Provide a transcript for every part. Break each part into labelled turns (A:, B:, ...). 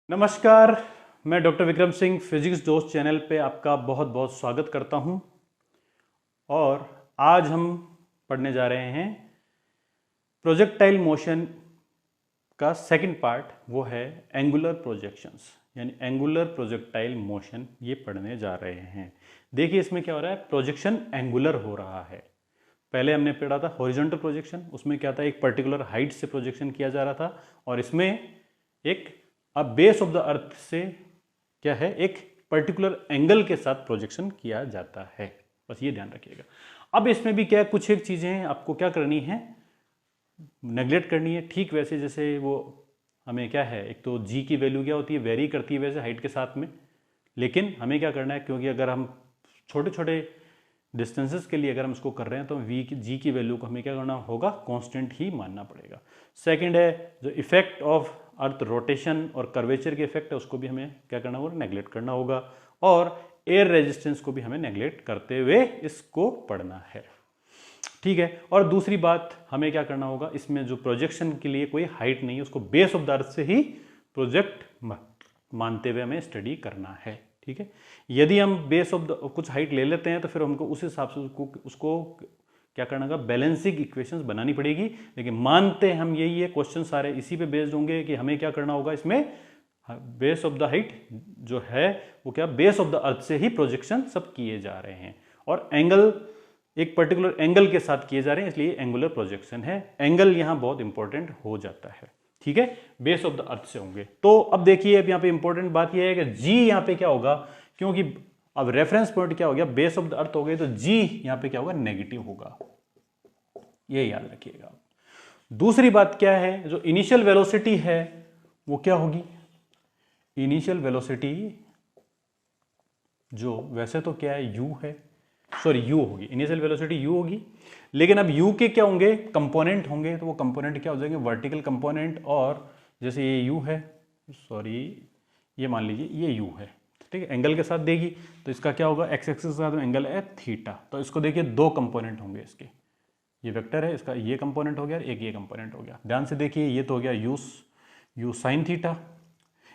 A: नमस्कार, मैं doctor Vikram Singh physics दोस्त चैनल पे आपका बहुत बहुत स्वागत करता हूं। और आज हम पढ़ने जा रहे हैं प्रोजेक्टाइल मोशन का सेकंड पार्ट, वो है एंगुलर प्रोजेक्शंस, यानी एंगुलर प्रोजेक्टाइल मोशन। ये पढ़ने जा रहे हैं। देखिए इसमें क्या हो रहा है, प्रोजेक्शन एंगुलर हो रहा है। पहले हमने पढ़ा था हॉरिजॉन्टल प्रोजेक्शन, उसमें क्या था, एक पर्टिकुलर हाइट से प्रोजेक्शन किया जा रहा था, और इसमें एक अब बेस ऑफ द अर्थ से क्या है, एक पर्टिकुलर एंगल के साथ प्रोजेक्शन किया जाता है। बस ये ध्यान रखिएगा। अब इसमें भी क्या है, कुछ एक चीजें आपको क्या करनी है, नेग्लेक्ट करनी है। ठीक वैसे जैसे वो हमें क्या है, एक तो जी की वैल्यू क्या होती है, वेरी करती है वैसे हाइट के साथ में, लेकिन हमें क्या करना है, क्योंकि अगर हम छोटे छोटे डिस्टेंसेस के लिए अगर हम इसको कर रहे हैं तो जी की वैल्यू को हमें क्या करना होगा, कांस्टेंट ही मानना पड़ेगा। सेकंड है जो इफेक्ट ऑफ अर्थ रोटेशन और कर्वेचर के इफेक्ट है, उसको भी हमें क्या करना होगा, नेग्लेक्ट करना होगा। और एयर रेजिस्टेंस को भी हमें नेग्लेक्ट करते हुए इसको पढ़ना है। ठीक है। और दूसरी बात हमें क्या करना होगा, इसमें जो प्रोजेक्शन के लिए कोई हाइट नहीं है, उसको बेस ऑफ द अर्थ से ही प्रोजेक्ट मानते हुए हमें स्टडी करना है। ठीक है। यदि हम बेस ऑफ द कुछ हाइट ले लेते हैं तो फिर हमको उस हिसाब से उसको क्या करना होगा, बैलेंसिंग इक्वेशंस बनानी पड़ेगी। लेकिन मानते हम यही है, क्वेश्चन सारे इसी पे बेस्ड होंगे कि हमें क्या करना होगा, इसमें बेस ऑफ द हाइट जो है वो क्या, बेस ऑफ द अर्थ से ही प्रोजेक्शन सब किए जा रहे हैं, और एंगल एक पर्टिकुलर एंगल के साथ किए जा रहे हैं, इसलिए एंगुलर प्रोजेक्शन है। एंगल यहां बहुत इंपॉर्टेंट हो जाता है। ठीक है, बेस ऑफ द अर्थ से होंगे। तो अब देखिए, अब यहाँ पे इंपॉर्टेंट बात यह है कि जी यहाँ पे क्या होगा, क्योंकि अब रेफरेंस पॉइंट क्या हो गया, बेस ऑफ द अर्थ हो गए, तो जी यहाँ पे क्या होगा, नेगेटिव होगा। ये याद रखिएगा। दूसरी बात क्या है, जो इनिशियल वेलोसिटी है वो क्या होगी, इनिशियल वेलोसिटी जो वैसे तो क्या है, यू है, सॉरी यू होगी, इनिशियल वेलोसिटी यू होगी। लेकिन अब यू के क्या होंगे, कंपोनेंट होंगे, तो वो कंपोनेंट क्या हो जाएंगे, वर्टिकल कंपोनेंट। और जैसे ये यू है, सॉरी ये मान लीजिए ये यू है, ठीक है, एंगल के साथ देगी, तो इसका क्या होगा, एक्स एक्सिस के साथ एंगल है थीटा। तो इसको देखिए दो कंपोनेंट होंगे इसके, ये वेक्टर है, इसका ये कंपोनेंट हो गया, एक ये कंपोनेंट हो गया। ध्यान से देखिए, ये तो हो गया यू साइन थीटा,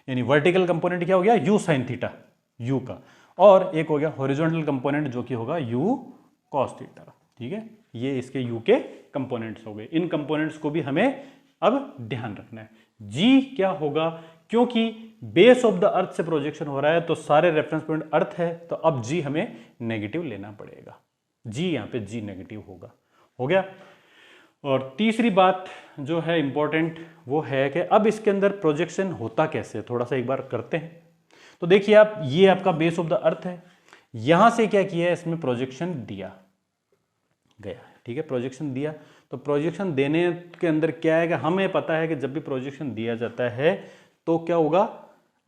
A: यानी वर्टिकल कंपोनेंट क्या हो गया, यू साइन थीटा यू का, और एक हो गया हॉरिजॉन्टल कंपोनेंट जो कि होगा यू कॉस थीटा। ठीक है, ये इसके यू के कंपोनेंट्स हो गए। इन कंपोनेंट्स को भी हमें अब ध्यान रखना है। जी क्या होगा, क्योंकि बेस ऑफ द अर्थ से प्रोजेक्शन हो रहा है तो सारे रेफरेंस पॉइंट अर्थ है, तो अब जी हमें नेगेटिव लेना पड़ेगा। जी यहां पे जी नेगेटिव होगा, हो गया। और तीसरी बात जो है इंपॉर्टेंट, वो है कि अब इसके अंदर प्रोजेक्शन होता कैसे, थोड़ा सा एक बार करते हैं। तो देखिए आप, ये आपका बेस ऑफ द अर्थ है, यहां से क्या किया है, इसमें प्रोजेक्शन दिया गया। ठीक है, प्रोजेक्शन दिया, तो प्रोजेक्शन देने के अंदर क्या है कि हमें पता है कि जब भी प्रोजेक्शन दिया जाता है तो क्या होगा,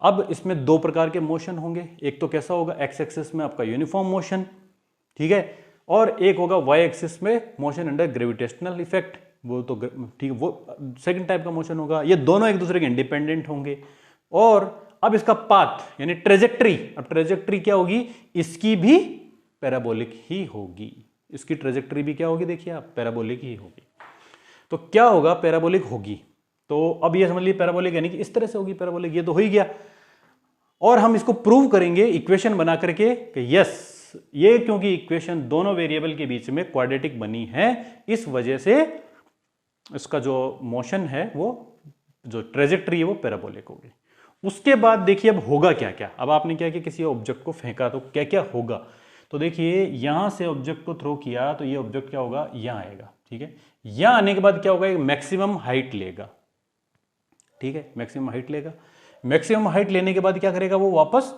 A: अब इसमें दो प्रकार के मोशन होंगे। एक तो कैसा होगा, एक्स एक्सिस में आपका यूनिफॉर्म मोशन, ठीक है, और एक होगा वाई एक्सिस में मोशन अंडर ग्रेविटेशनल इफेक्ट, वो तो ठीक है, वो सेकंड टाइप का मोशन होगा। ये दोनों एक दूसरे के इंडिपेंडेंट होंगे। और अब इसका पाथ यानी ट्रेजेक्ट्री, अब ट्रेजेक्ट्री क्या होगी, इसकी भी पैराबोलिक ही होगी, इसकी ट्रेजेक्ट्री भी क्या होगी, देखिए आप, पैराबोलिक ही होगी। तो क्या होगा, पैराबोलिक होगी। तो अब ये समझ लीजिए पैराबोलिक यानी कि इस तरह से होगी पैराबोलिक, ये तो हो ही गया। और हम इसको प्रूव करेंगे इक्वेशन बना करके कि यस, ये क्योंकि इक्वेशन दोनों वेरिएबल के बीच में क्वाड्रेटिक बनी है, इस वजह से इसका जो मोशन है, वो जो ट्रेजेक्ट्री है वो पैराबोलिक होगी। उसके बाद देखिए अब होगा क्या क्या। अब आपने क्या किया, किसी ऑब्जेक्ट को फेंका तो क्या क्या होगा। तो देखिए यहां से ऑब्जेक्ट को थ्रो किया तो ये ऑब्जेक्ट क्या होगा, यहां आएगा। ठीक है, यहां आने के बाद क्या होगा, एक मैक्सिमम हाइट लेगा। ठीक है, मैक्सिमम हाइट लेगा। मैक्सिमम हाइट लेने के बाद क्या करेगा, वो वापस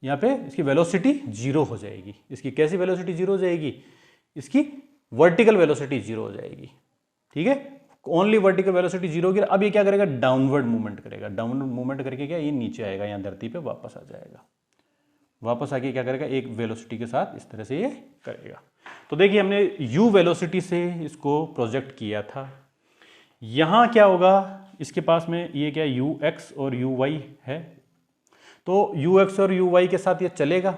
A: यहाँ पे इसकी वेलोसिटी जीरो हो जाएगी। इसकी कैसी वेलोसिटी जीरो हो जाएगी, इसकी वर्टिकल वेलोसिटी जीरो हो जाएगी। ठीक है, ओनली वर्टिकल वेलोसिटी जीरो होगी। अब ये क्या करेगा, डाउनवर्ड मूवमेंट करेगा। डाउनवर्ड मूवमेंट करके क्या, ये नीचे आएगा, यहाँ धरती पे वापस आ जाएगा। वापस आके क्या करेगा, एक वेलोसिटी के साथ इस तरह से ये करेगा। तो देखिए हमने u वेलोसिटी से इसको प्रोजेक्ट किया था। यहां क्या होगा, इसके पास में ये क्या ux और uy है, तो ux और uy के साथ ये चलेगा।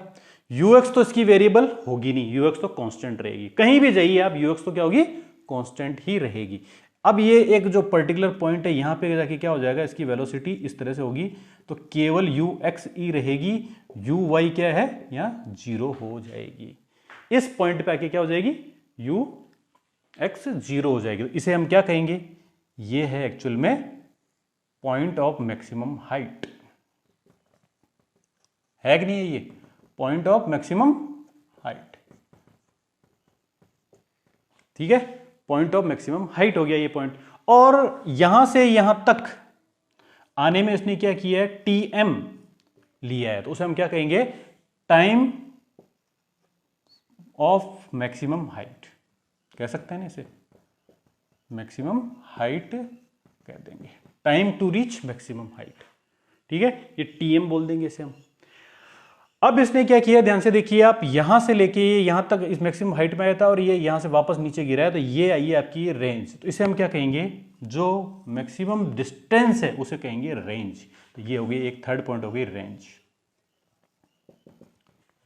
A: ux तो इसकी वेरिएबल होगी नहीं, ux तो कांस्टेंट रहेगी। कहीं भी जाइए आप, ux तो क्या होगी, कांस्टेंट ही रहेगी। अब ये एक जो पर्टिकुलर पॉइंट है यहां पे जाके क्या हो जाएगा, इसकी वेलोसिटी इस तरह से होगी, तो केवल UXE रहेगी, UY क्या है यहां 0 हो जाएगी। इस पॉइंट पे आके क्या हो जाएगी, UX 0 हो जाएगी। तो इसे हम क्या कहेंगे, ये है एक्चुअल में पॉइंट ऑफ मैक्सिमम हाइट, है कि नहीं है, ये पॉइंट ऑफ मैक्सिमम हाइट। ठीक है, पॉइंट ऑफ मैक्सिमम हाइट हो गया ये पॉइंट। और यहां से यहां तक आने में इसने क्या किया है, TM लिया है, तो उसे हम क्या कहेंगे, टाइम ऑफ मैक्सिमम हाइट कह सकते हैं ना, इसे मैक्सिमम हाइट कह देंगे, time to reach maximum height. ठीक है, ये TM बोल देंगे इसे हम। अब इसने क्या किया, ध्यान से देखिए आप, यहां से लेके यहां तक इस मैक्सिमम हाइट में आया था और ये यहां से वापस नीचे गिरा है, तो ये आई है आपकी रेंज। तो इसे हम क्या कहेंगे, जो मैक्सिमम डिस्टेंस है उसे कहेंगे रेंज। तो ये हो गई एक थर्ड पॉइंट हो गई रेंज।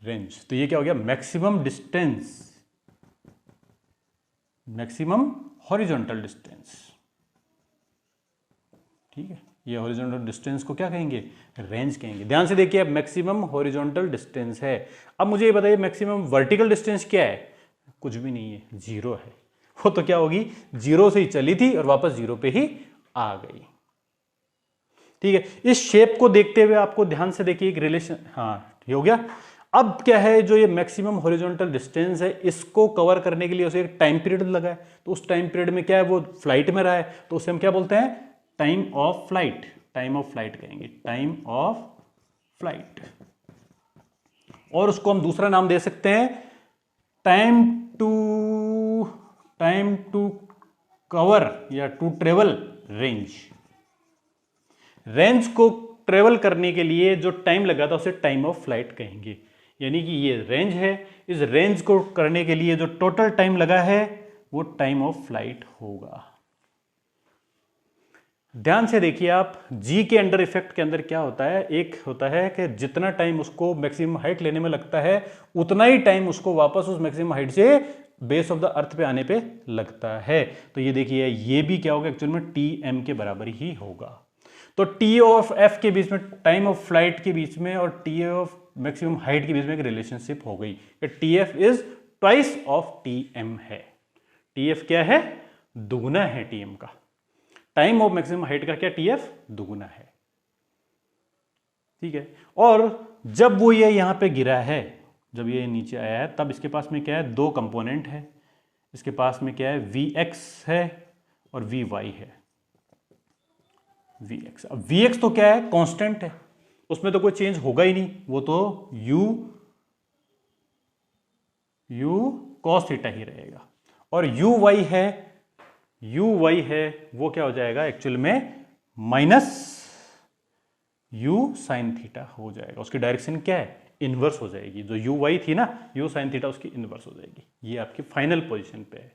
A: रेंज तो ये क्या हो गया, maximum distance, maximum horizontal distance. ठीक है, ये हॉरिजॉन्टल डिस्टेंस को क्या कहेंगे, रेंज कहेंगे। ध्यान से देखिए, अब मैक्सिमम हॉरिजॉन्टल डिस्टेंस है। अब मुझे ये बताइए मैक्सिमम वर्टिकल डिस्टेंस क्या है, कुछ भी नहीं है, 0 है। वो तो क्या होगी, 0 से ही चली थी और वापस 0 पे ही आ गई। ठीक है, इस शेप को देखते हुए आपको ध्यान से देखिए एक रिलेशन, हाँ ये हो गया। अब क्या है, जो ये मैक्सिमम हॉरिजॉन्टल डिस्टेंस है, इसको कवर करने के लिए उसे एक टाइम पीरियड लगा है, तो उस टाइम पीरियड में क्या है, वो फ्लाइट में रहा है, तो उसे हम क्या बोलते हैं, time of flight. Time of flight कहेंगे, टाइम ऑफ फ्लाइट। और उसको हम दूसरा नाम दे सकते हैं टाइम टू कवर या टू ट्रेवल रेंज। रेंज को ट्रेवल करने के लिए जो टाइम लगा था उसे टाइम ऑफ फ्लाइट कहेंगे। यानी कि ये रेंज है, इस रेंज को करने के लिए जो टोटल टाइम लगा है वो टाइम ऑफ फ्लाइट होगा। ध्यान से देखिए आप, जी के अंडर इफेक्ट के अंदर क्या होता है, एक होता है कि जितना टाइम उसको मैक्सिमम हाइट लेने में लगता है उतना ही टाइम उसको वापस उस मैक्सिमम हाइट से बेस ऑफ द अर्थ पे आने पे लगता है। तो ये देखिए, ये भी क्या होगा, एक्चुअल में TM के बराबर ही होगा। तो T ऑफ F के बीच में, टाइम ऑफ फ्लाइट के बीच में और T ऑफ मैक्सिमम हाइट के बीच में एक रिलेशनशिप हो गई। TF is twice of TM है। TF क्या है, दुगुना है TM का। टाइम ऑफ मैक्सिमम हाइट का क्या, TF दुगुना है। ठीक है, और जब वो ये यहां पे गिरा है, जब ये नीचे आया है, तब इसके पास में क्या है, दो कंपोनेंट है। इसके पास में क्या है, Vx है और Vy है। Vx, अब Vx तो क्या है, कांस्टेंट है, उसमें तो कोई चेंज होगा ही नहीं, वो तो u cos थीटा ही रहेगा। और Uy है वो क्या हो जाएगा, एक्चुअल में माइनस u साइन थीटा हो जाएगा। उसकी डायरेक्शन क्या है, इनवर्स हो जाएगी। जो Uy थी ना, u साइन थीटा, उसकी इनवर्स हो जाएगी। ये आपकी फाइनल पोजीशन पे है।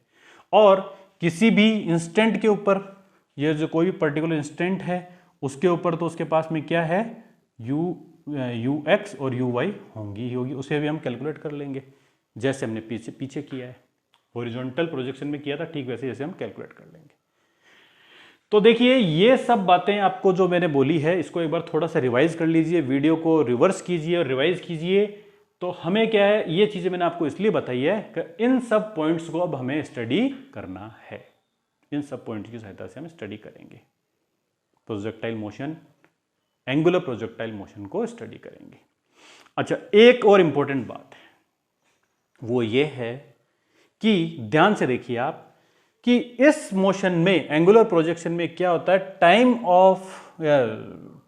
A: और किसी भी इंस्टेंट के ऊपर, ये जो कोई भी पर्टिकुलर इंस्टेंट है उसके ऊपर, तो उसके पास में क्या है, Ux और Uy होंगी ही होगी। उसे भी हम कैलकुलेट कर लेंगे, जैसे हमने पीछे किया है, हॉरिजॉन्टल प्रोजेक्शन में किया था, ठीक वैसे जैसे हम कैलकुलेट कर लेंगे। तो देखिए, ये सब बातें आपको जो मैंने बोली है, इसको एक बार थोड़ा सा रिवाइज कर लीजिए, वीडियो को रिवर्स कीजिए और रिवाइज कीजिए। तो हमें क्या है, ये चीजें मैंने आपको इसलिए बताई है कि इन सब पॉइंट्स को अब हमें स्टडी करना है। इन सब पॉइंट्स की सहायता से हम स्टडी करेंगे projectile motion, angular projectile motion को स्टडी करेंगे। अच्छा, एक और इंपॉर्टेंट बात है, वो ये है कि ध्यान से देखिए आप, कि इस मोशन में, एंगुलर प्रोजेक्शन में क्या होता है, टाइम ऑफ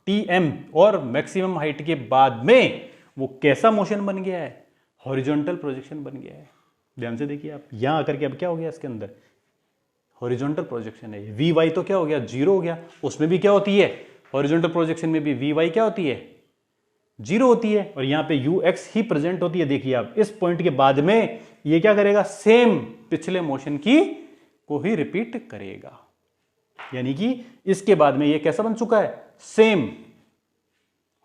A: TM और मैक्सिमम हाइट के बाद में वो कैसा मोशन बन गया है, हॉरिजॉन्टल प्रोजेक्शन बन गया है। ध्यान से देखिए आप, यहां आकर के अब क्या हो गया, इसके अंदर हॉरिजॉन्टल प्रोजेक्शन है। Vy तो क्या हो गया, 0 हो गया। उसमें भी क्या होती है, हॉरिजॉन्टल प्रोजेक्शन में भी Vy क्या होती है, 0 होती है। और यहां पे Ux ही प्रेजेंट होती है। देखिए आप, इस पॉइंट के बाद में ये क्या करेगा, सेम पिछले मोशन की को ही रिपीट करेगा। यानी कि इसके बाद में ये कैसा बन चुका है, सेम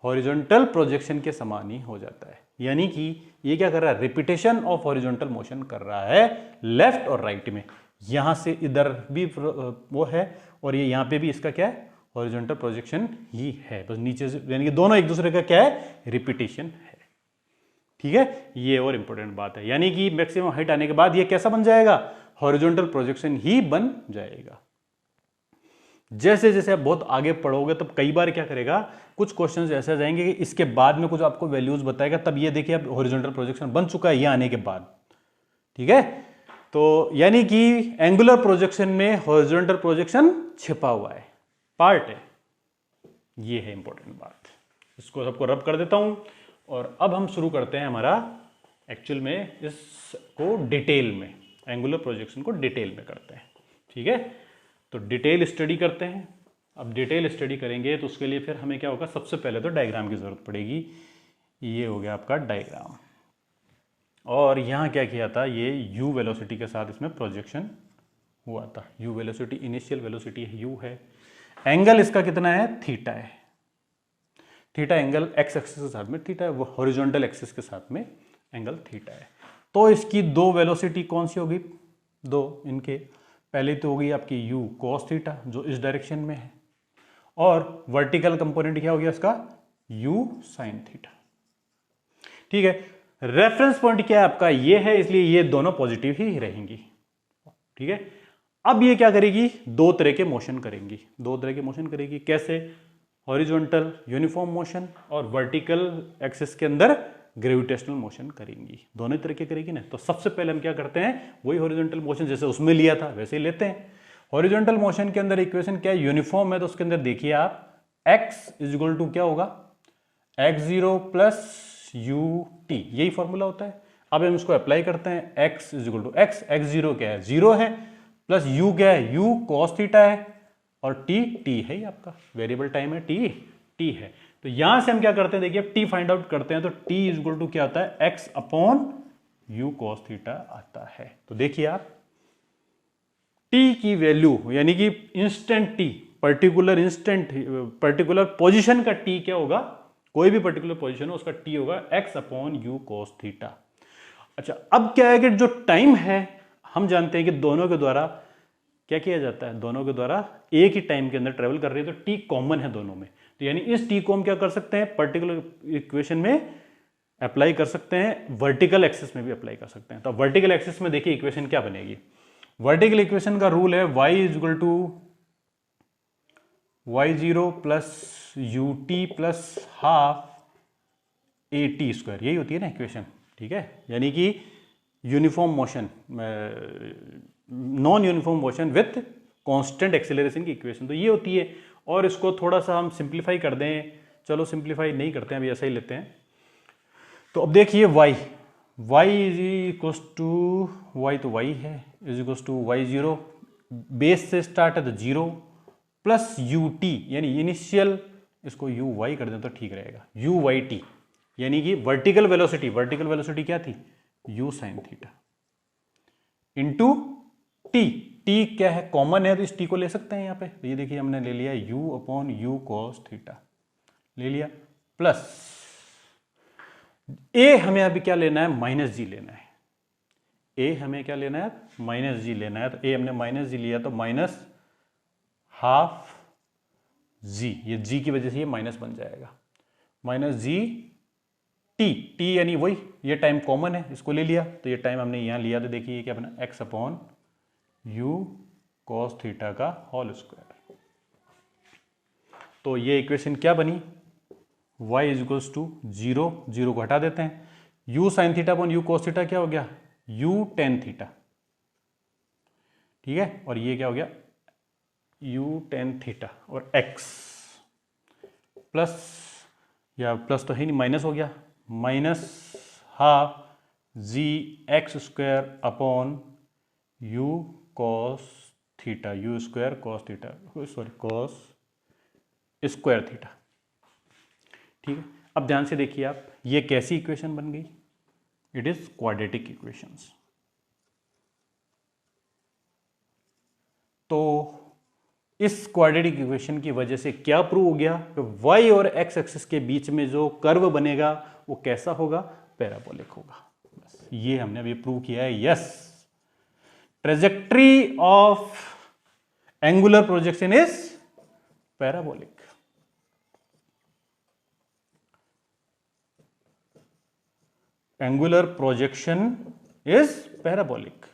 A: हॉरिजॉन्टल प्रोजेक्शन के समान ही हो जाता है। यानी कि ये क्या कर रहा है, रिपीटेशन ऑफ हॉरिजॉन्टल मोशन कर रहा है लेफ्ट और राइट में। यहां से इधर भी वो है और ये यहां पे भी इसका क्या है, हॉरिजॉन्टल प्रोजेक्शन ही है, बस नीचे से, यानी कि दोनों एक दूसरे का क्या है, रिपीटेशन है। ठीक है, ये और इंपॉर्टेंट बात है, यानी कि मैक्सिमम हाइट आने के बाद ये कैसा बन जाएगा, हॉरिजॉन्टल प्रोजेक्शन ही बन जाएगा। जैसे जैसे आप बहुत आगे पढ़ोगे तब कई बार क्या करेगा, कुछ क्वेश्चंस ऐसे आ जाएंगे कि इसके बाद में कुछ आपको वैल्यूज बताएगा, तब ये देखिए अब हॉरिजॉन्टल प्रोजेक्शन बन चुका है ये आने के बाद। ठीक है, तो यानी कि एंगुलर प्रोजेक्शन में हॉरिजॉन्टल प्रोजेक्शन छिपा हुआ है, पार्ट है, ये है इंपॉर्टेंट बात। इसको सबको रब कर देता हूं और अब हम शुरू करते हैं हमारा एक्चुअल में इसको डिटेल में, एंगुलर प्रोजेक्शन को डिटेल में करते हैं। ठीक है, तो डिटेल स्टडी करते हैं। अब डिटेल स्टडी करेंगे तो उसके लिए फिर हमें क्या होगा, सबसे पहले तो डायग्राम की जरूरत पड़ेगी। ये हो गया आपका डायग्राम, और यहाँ क्या किया था, ये u वेलोसिटी के साथ इसमें प्रोजेक्शन हुआ था। u velocity initial velocity u है, एंगल इसका कितना है, थीटा है। थीटा एंगल एक्स एक्सिस के साथ में थीटा है, वो हॉरिजॉन्टल एक्सिस के साथ में एंगल थीटा है। तो इसकी दो वेलोसिटी कौन सी होगी, दो इनके, पहले तो होगी आपकी u cos थीटा जो इस डायरेक्शन में है, और वर्टिकल कंपोनेंट क्या हो गया इसका, u sin थीटा। ठीक है, रेफरेंस पॉइंट क्या है आपका, ये है, इसलिए ये दोनों पॉजिटिव ही रहेंगी। ठीक है, अब ये क्या करेगी, दो तरह के मोशन करेंगी, दो तरह के मोशन करेगी, कैसे, हॉरिजॉन्टल यूनिफॉर्म मोशन और वर्टिकल एक्सिस के अंदर ग्रेविटेशनल मोशन करेंगी, दोनों तरह के करेगी ना। तो सबसे पहले हम क्या करते हैं, वही हॉरिजॉन्टल मोशन जैसे उसमें लिया था वैसे ही लेते हैं। हॉरिजॉन्टल मोशन के अंदर इक्वेशन क्या है, यूनिफॉर्म है, तो उसके अंदर देखिए आप x इज इक्वल टू क्या होगा, x0 प्लस ut, यही फॉर्मूला होता है। अब हम इसको अप्लाई करते हैं, x is equal to x, x0 क्या है, 0 है, प्लस u क्या है, u cos थीटा है, और t है, आपका वेरिएबल टाइम है, t है। तो यहां से हम क्या करते हैं, देखिए t फाइंड आउट करते हैं, तो t इज इक्वल टू क्या आता है, x upon u cos theta आता है। तो देखिए आप t की वैल्यू, यानी कि इंस्टेंट t, पर्टिकुलर पोजीशन का t क्या होगा, कोई भी पर्टिकुलर पोजीशन हो उसका t होगा x upon u cos theta. अच्छा, अब क्या है कि जो टाइम है हम जानते हैं कि दोनों के द्वारा क्या किया जाता है, दोनों के द्वारा एक ही टाइम के अंदर ट्रेवल कर रही है, तो t कॉमन है दोनों में, तो यानी इस t को हम क्या कर सकते हैं, पर्टिकुलर इक्वेशन में अप्लाई कर सकते हैं, वर्टिकल एक्सिस में भी अप्लाई कर सकते हैं। तो वर्टिकल एक्सिस में देखिए इक्वेशन क्या बनेगी, वर्टिकल इक्वेशन का रूल है y is equal to y0 plus ut plus half at square, यही होती है ना इक्वेशन। ठीक है, यानी कि uniform motion, non uniform motion with constant acceleration की इक्वेशन तो ये होती है। और इसको थोड़ा सा हम सिंप्लीफाई कर दें, चलो सिंप्लीफाई नहीं करते हैं अभी, ऐसा ही लेते हैं। तो अब देखिए y is equals to, y तो y है, is equals to y0, base से स्टार्ट है तो 0 प्लस ut, यानी इनिशियल, इसको uy कर दें तो ठीक रहेगा, uyt, यानी कि वर्टिकल वेलोसिटी क्या थी, u sin theta into t क्या है, कॉमन है, तो इस t को ले सकते हैं यहाँ पे, तो ये देखिए हमने ले लिया u upon u cos theta ले लिया, प्लस a हमें अभी क्या लेना है, माइनस जी लेना है, a हमें क्या लेना है, माइनस जी लेना है, तो a हमने माइनस जी लिया, तो माइनस हाफ जी, ये g की वजह से ये माइनस बन जाएगा, माइनस जी t यानी वही, ये टाइम कॉमन है, इसको ले लिया, तो ये टाइम हमने यहाँ लिया, तो देखिए क्या बना, x upon u cos theta का होल स्क्वायर। तो ये इक्वेशन क्या बनी, y इज इक्वल्स टू 0 को हटा देते हैं, u sin theta upon u cos theta क्या हो गया, u tan थीटा। ठीक है, और ये क्या हो गया, u tan थीटा, और x प्लस, या प्लस तो है नहीं, माइनस हो गया, minus half G X square upon u cos theta, u square cos theta, sorry cos square theta. ठीक है, अब ध्यान से देखिए आप, ये कैसी इक्वेशन बन गई, इट इज क्वाड्रेटिक इक्वेशंस। तो इस क्वाड्रेटिक इक्वेशन की वजह से क्या प्रूव हो गया कि y और x एक्सिस के बीच में जो कर्व बनेगा वो कैसा होगा, पैराबोलिक होगा। बस ये हमने अभी प्रूव किया है, yes. Trajectory of angular projection is parabolic. Angular projection is parabolic.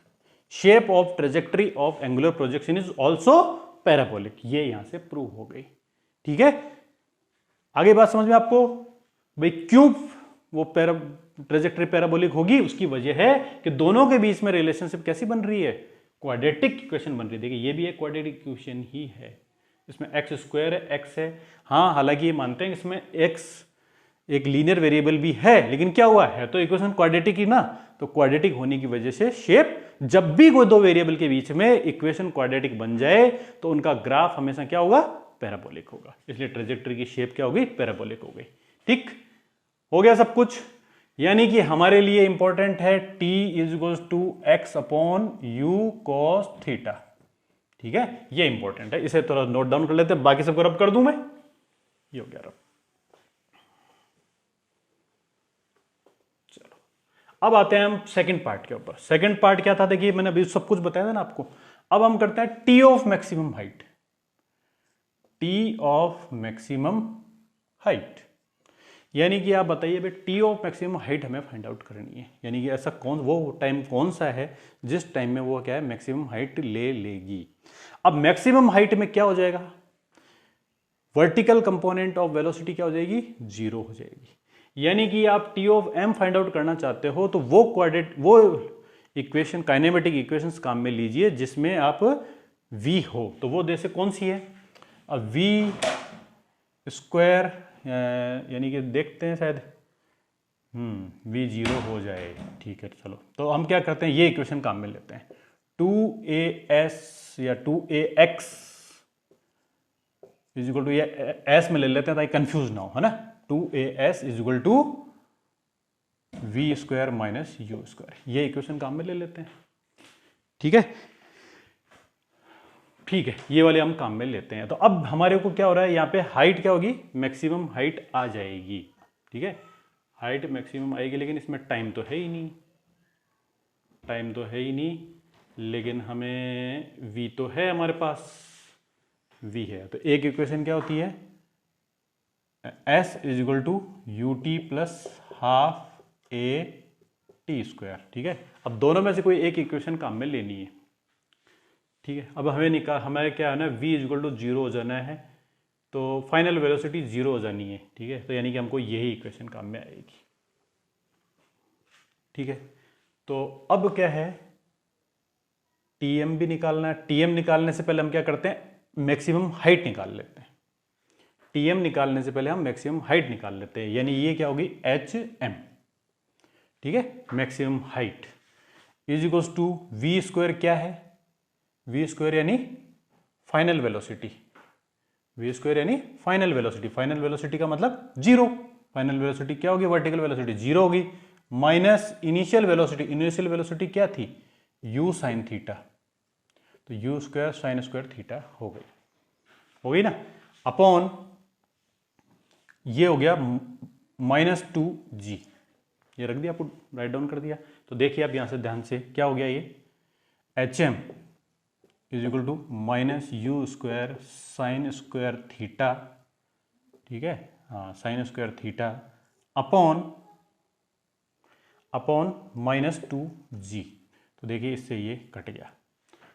A: Shape of trajectory of angular projection is also parabolic. ये यहां से प्रूव हो गई। ठीक है, आगे बात समझ में आपको? भाई क्यों वो ट्रेजेक्ट्री पैराबोलिक होगी? उसकी वजह है कि दोनों के बीच में रिलेशनशिप कैसी बन रही है? क्वाड्रेटिक इक्वेशन बन रही है। देखिए ये भी एक क्वाड्रेटिक इक्वेशन ही है, इसमें एक्स स्क्वायर है, एक्स है। हाँ, हालांकि ये मानते हैं कि इसमें एक्स एक लीनियर वेरिएबल भी है, लेकिन क्या हुआ है तो इक्वेशन क्वाड्रेटिक ही ना। तो क्वाड्रेटिक होने की वजह से शेप, जब भी कोई दो वेरिएबल के बीच में इक्वेशन क्वाड्रेटिक बन जाए तो उनका ग्राफ हमेशा क्या होगा? पैराबोलिक होगा। इसलिए ट्रेजेक्ट्री की शेप क्या होगी? पैराबोलिक हो गई। ठीक हो गया सब कुछ। यानी कि हमारे लिए इंपॉर्टेंट है t is equal to x upon u cos theta. ठीक है, ये इंपॉर्टेंट है, इसे थोड़ा नोट डाउन कर लेते हैं। बाकी सबको रब कर दूं मैं, ये हो गया रब। चलो अब आते हैं हम सेकंड पार्ट के ऊपर। सेकंड पार्ट क्या था? देखिए मैंने अभी सब कुछ बताया था ना आपको। अब हम करते हैं T of maximum height. T of maximum height यानी कि आप बताइए भाई टी ऑफ मैक्सिमम हाइट हमें फाइंड आउट करनी है। यानी कि ऐसा वो टाइम कौन सा है जिस टाइम में वो क्या है? मैक्सिमम हाइट ले लेगी। अब मैक्सिमम हाइट में क्या हो जाएगा? वर्टिकल कंपोनेंट ऑफ वेलोसिटी क्या हो जाएगी? जीरो हो जाएगी। यानी कि आप t of m find out करना चाहते हो तो वो इक्वेशन, काइनेमेटिक इक्वेशंस काम में लीजिए जिसमें आप v हो। तो वो जैसे कौन सी है? अब v स्क्वायर, यानी कि देखते हैं शायद v जीरो हो जाए। ठीक है, चलो तो हम क्या करते हैं, ये इक्वेशन काम में लेते हैं। 2as या 2ax इज इक्वल टू, ये एस में ले लेते हैं ताकि कंफ्यूज ना हो, है ना। 2as is equal to v square minus u square, ये इक्वेशन काम में ले लेते हैं। ठीक है, ठीक है, ये वाले हम काम में लेते हैं। तो अब हमारे को क्या हो रहा है, यहाँ पे हाइट क्या होगी? मैक्सिमम हाइट आ जाएगी। ठीक है, हाइट मैक्सिमम आएगी, लेकिन इसमें टाइम तो है ही नहीं, टाइम तो है ही नहीं, लेकिन हमें v तो है हमारे पास, v है। तो एक इक्वेशन क्या होती है? s is equal to u t plus half a t square. ठीक है, अब दोनों में से कोई एक इक्वेशन काम में लेनी है। ठीक है, अब हमें क्या है ना, v इक्वल टू जीरो हो जाना है, तो फाइनल वेलोसिटी जीरो हो जानी है। ठीक है, तो यानी कि हमको यही इक्वेशन काम में आएगी। ठीक है, तो अब क्या है, tm भी निकालना है। tm निकालने से पहले हम क्या करते हैं? मैक्सिमम हाइट निकाल लेते हैं। tm निकालने से पहले हम मैक्सिमम हाइट निकाल लेते हैं, यानी ये क्या होगी? hm। ठीक है, maximum height is equal to v square क्या है? v स्क्वायर यानी फाइनल वेलोसिटी, v स्क्वायर यानी फाइनल वेलोसिटी। फाइनल वेलोसिटी का मतलब जीरो। फाइनल वेलोसिटी क्या होगी? वर्टिकल वेलोसिटी जीरो होगी, minus initial velocity. Initial velocity क्या थी? u sine theta. तो u square sine square theta हो गई ना, अपॉन ये हो गया -2g। ये रख दिया, आपको राइट डाउन कर दिया। तो देखिए आप यहां से ध्यान से, क्या हो गया ये? hm is equal to minus u square sine square theta. ठीक है, हाँ, sign square theta upon -2g। तो देखिए इससे ये कट गया,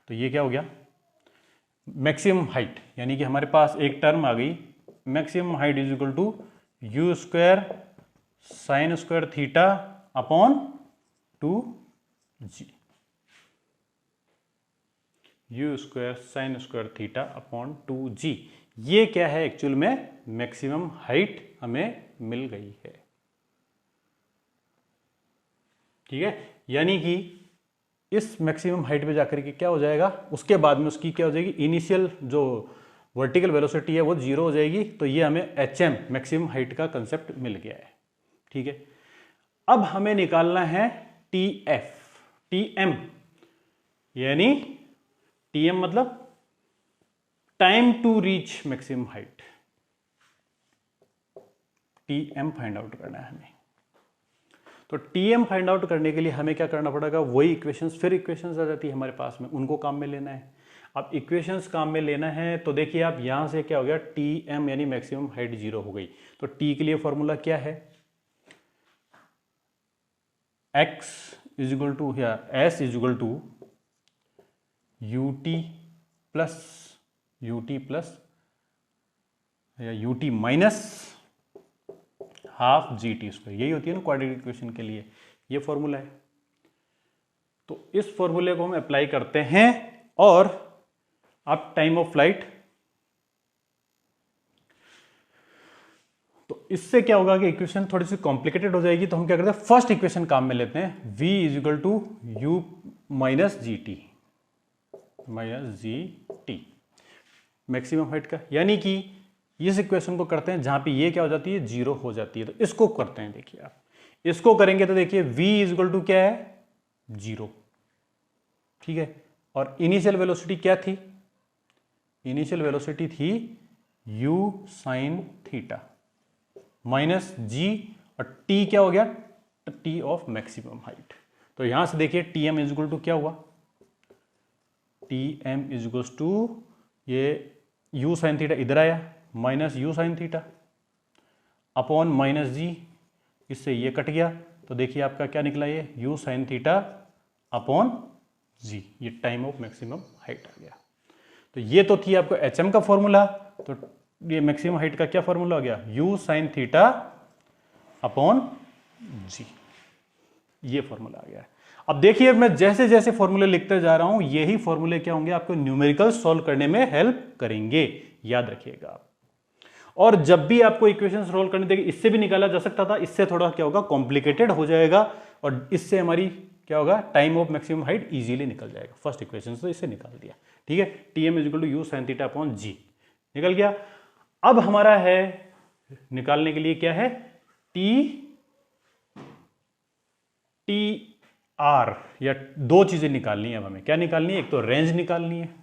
A: तो ये क्या हो गया? मैक्सिमम हाइट, यानी कि हमारे पास एक टर्म आ गई, maximum height is equal to you square sine square theta upon 2g। U square sine square theta upon 2g, ये क्या है? एक्चुअल में मैक्सिमम हाइट हमें मिल गई है। ठीक है, यानी कि इस मैक्सिमम हाइट पे जाकर के क्या हो जाएगा? उसके बाद में उसकी क्या हो जाएगी? इनिशियल जो वर्टिकल वेलोसिटी है वो जीरो हो जाएगी। तो ये हमें hm मैक्सिमम हाइट का कंसेप्ट मिल गया है। ठीक है, अब हमें निकालना है tm, यानी tm मतलब time to reach maximum height. tm find out करना है हमें। तो टीएम फाइंड आउट करने के लिए हमें क्या करना पड़ेगा, वही इक्वेशंस, फिर इक्वेशंस आ जाती है हमारे पास में, उनको काम में लेना है। अब इक्वेशंस काम में लेना है तो देखिए आप यहाँ से क्या हो गया, टी एम यानी मैक्सिमम हाइट 0 हो गई। तो टी के लिए फॉर्मूला क्या है, x इज इक्वल टू या s is equal to UT plus या UT minus half G T square, यही होती है ना क्वाड्रेटिक इक्वेशन के लिए, ये फॉर्मूला है। तो इस फॉर्मूले को हम अप्लाई करते हैं और अब टाइम ऑफ फ्लाइट, तो इससे क्या होगा कि इक्वेशन थोड़ी सी कॉम्प्लिकेटेड हो जाएगी। तो हम क्या करते हैं, फर्स्ट इक्वेशन काम में लेते हैं, v is equal to u minus g t maximum height का, यानी कि इस इक्वेशन को करते हैं जहां पे ये क्या हो जाती है, 0 हो जाती है। तो इसको करते हैं, देखिए आप इसको करेंगे तो देखिए v इज इक्वल टू क्या है, 0, ठीक है। और इनिशियल वेलोसिटी क्या थी, इनिशियल वेलोसिटी थी u साइन थीटा माइनस जी, और t क्या हो गया, t ऑफ मैक्सिमम हाइट। तो यहां से देखिए T M is equal to क्या हुआ, T M is equal to ये u साइन थीटा इधर आया minus U sine theta upon minus G, इससे ये कट गया। तो देखिए आपका क्या निकला, ये you sine theta upon G, ये टाइम ऑफ मैक्सिमम हाइट आ गया। तो ये तो थी आपको एच एम का फॉर्मूला। तो ये मैक्सिमम हाइट का क्या फॉर्मूला हो गया, you sine theta upon G, ये फॉर्मूला आ गया। अब देखिए मैं जैसे जैसे फॉर्मूले लिखते जा रहा हूं, यही फॉर्मूले क्या होंगे, आपको न्यूमेरिकल सॉल्व करने में हेल्प करेंगे, याद रखिएगा आप। और जब भी आपको इक्वेशन सॉल्व करने देगी, इससे भी निकाला जा सकता था, इससे थोड़ा क्या होगा, कॉम्प्लिकेटेड हो जाएगा, और इससे हमारी क्या होगा, time of maximum height easily निकल जाएगा। फर्स्ट इक्वेशन तो इससे निकाल दिया, ठीक है। T M is equal to U sine theta upon G निकल गया। अब हमारा है निकालने के लिए क्या है, टी आर, या दो चीजें निकालनी है अब हमें। क्या निकालनी है, एक तो रेंज निकालनी है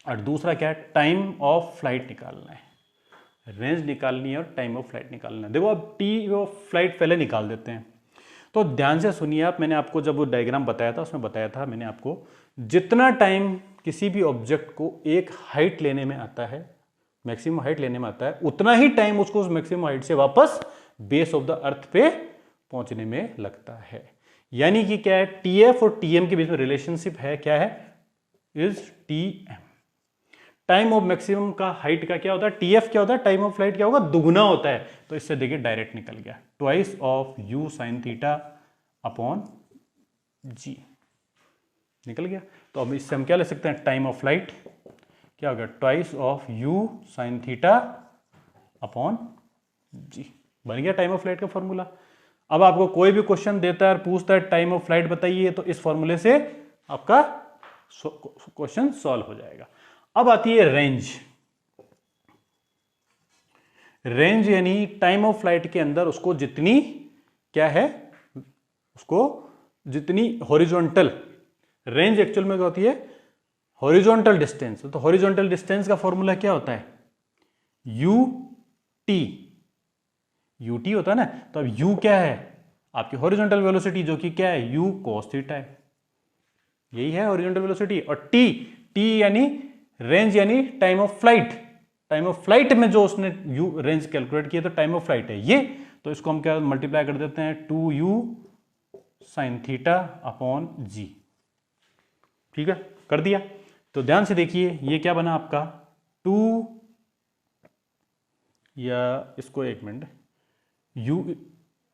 A: और दूसरा क्या है, टाइम ऑफ फ्लाइट निकालना है। रेंज निकालनी है और टाइम ऑफ फ्लाइट निकालना है। देखो अब टी ऑफ फ्लाइट पहले निकाल देते हैं। तो ध्यान से सुनिए आप, मैंने आपको जब वो डायग्राम बताया था उसमें बताया था मैंने आपको, जितना टाइम किसी भी ऑब्जेक्ट को एक हाइट लेने में आता है, मैक्सिमम हाइट लेने में आता है, उतना ही टाइम उसको उस मैक्सिमम हाइट से वापस बेस ऑफ द अर्थ पे पहुंचने में लगता है। यानी कि क्या है, टीएफ और टीएम के बीच में रिलेशनशिप है, क्या है, is TM. Time of maximum का हाइट का क्या होता है, टीएफ क्या होता है, टाइम ऑफ फ्लाइट क्या होगा, दुगुना होता है। तो इससे देखिए डायरेक्ट निकल गया, twice of U sine theta upon G निकल गया। तो अब इससे हम क्या ले सकते हैं, टाइम ऑफ फ्लाइट क्या होगा, twice of U sine theta upon G, बन गया टाइम ऑफ फ्लाइट का फॉर्मूला। अब आपको कोई भी क्वेश्चन देता है और पूछता है टाइम ऑफ फ्लाइट बताइए, तो इस फॉर्मूले से आपका क्वेश्चन सॉल्व हो जाएगा। अब आती है रेंज। रेंज यानी टाइम ऑफ फ्लाइट के अंदर उसको जितनी क्या है, उसको जितनी हॉरिजॉन्टल, रेंज एक्चुअल में क्या होती है, हॉरिजॉन्टल डिस्टेंस। तो हॉरिजॉन्टल डिस्टेंस का फॉर्मूला क्या होता है, यू टी होता है ना। तो अब u क्या है, आपकी हॉरिजॉन्टल वेलोसिटी, जो कि क्या है, u cos थीटा है, यही है हॉरिजॉन्टल वेलोसिटी। और t यानी रेंज यानी time of flight. Time of flight में जो उसने u रेंज कैलकुलेट किया, तो टाइम ऑफ फ्लाइट है ये। तो इसको हम क्या मल्टीप्लाई कर देते हैं, 2u sign theta upon G, ठीक है, कर दिया। तो ध्यान से देखिए ये क्या बना आपका, 2, या इसको एक minute,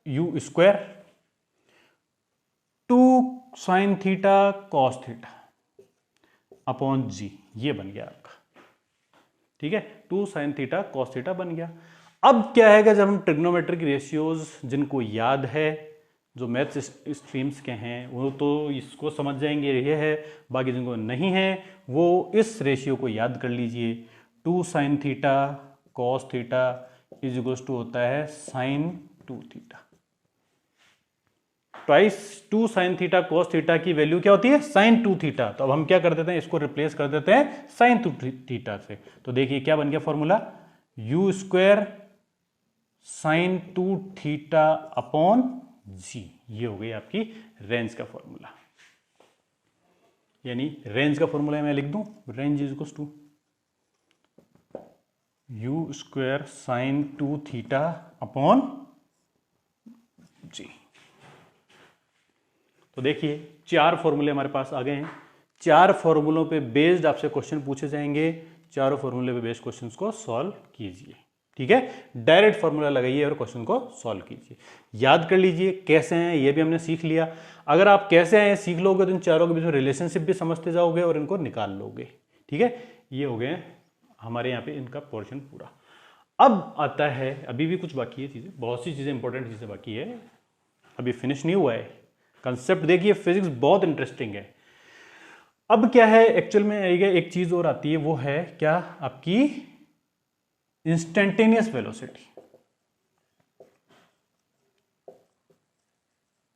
A: U square 2 sine theta cos theta upon G, ये बन गया आपका, ठीक है, 2 साइन थीटा कॉस थीटा बन गया। अब क्या है, जब हम ट्रिग्नोमेट्रिक रेशियोज जिनको याद है, जो मैथ्स स्ट्रीम्स के हैं, वो तो इसको समझ जाएंगे, ये है। बाकी जिनको नहीं है वो इस रेशियो को याद कर लीजिए, 2 sine theta cos theta is equal to होता है sine 2 theta. Twice 2 sine theta cos theta की वैल्यू क्या होती है, साइन 2 थीटा। तो अब हम क्या कर देते हैं, इसको रिप्लेस कर देते हैं साइन 2 थीटा से। तो देखिए क्या बन गया formula, U square sine 2 theta upon G. ये हो गई आपकी रेंज का फॉर्मूला। यानी रेंज का फॉर्मूला मैं लिख दूं, range is equal to you square sine 2 theta upon G. तो देखिए 4 फॉर्मूले हमारे पास आ गए हैं। 4 फॉर्मूलों पे बेस्ड आपसे क्वेश्चन पूछे जाएंगे। चारों फॉर्मूले पे बेस्ड क्वेश्चंस को सॉल्व कीजिए। ठीक है, डायरेक्ट फॉर्मूला लगाइए और क्वेश्चन को सॉल्व कीजिए। याद कर लीजिए कैसे हैं, ये भी हमने सीख लिया। अगर आप कैसे हैं सीख लोगे तो इन चारों के बीच में रिलेशनशिप भी समझते जाओगे और इनको निकाल लोगे। ठीक है, ये हो गए हमारे यहाँ पे इनका पोर्शन पूरा। अब आता है, अभी भी कुछ बाकी है चीजें, बहुत सी चीजें इंपॉर्टेंट चीजें बाकी है, अभी फिनिश नहीं हुआ है। कंसेप्ट देखिए, फिजिक्स बहुत इंटरेस्टिंग है। अब क्या है एक्चुअल में, एक चीज और आती है, वो है क्या, आपकी इंस्टेंटेनियस वेलोसिटी।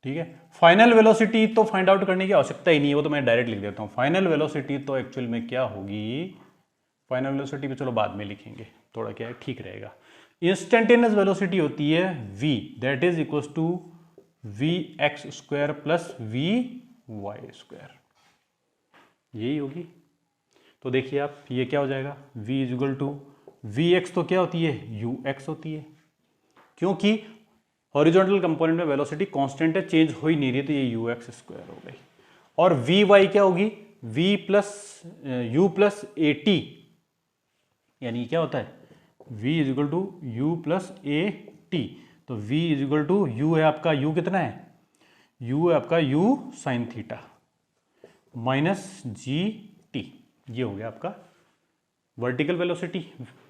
A: ठीक है, फाइनल वेलोसिटी तो फाइंड आउट करने की आवश्यकता ही नहीं है, वो तो मैं डायरेक्ट लिख देता हूं। फाइनल वेलोसिटी तो एक्चुअल में क्या होगी, फाइनल वेलोसिटी भी चलो बाद में लिखेंगे, थोड़ा क्या है ठीक रहेगा। इंस्टेंटेनियस वेलोसिटी होती है v, that is equal to v x square plus v y square, यही होगी। तो देखिए आप, ये क्या हो जाएगा, v is equal to v x तो क्या होती है, यू एक्स होती है, क्योंकि हॉरिजॉन्टल कंपोनेंट में वेलोसिटी कांस्टेंट है, चेंज हो ही नहीं रही, तो ये यू एक्स स्क्वायर हो गई। और वी वाई क्या होगी, v plus u plus a t, यानी क्या होता है v is equal to u plus a t. तो v is equal to u है आपका, u कितना है, u है आपका u sine theta minus g t, ये हो गया आपका वर्टिकल वेलोसिटी।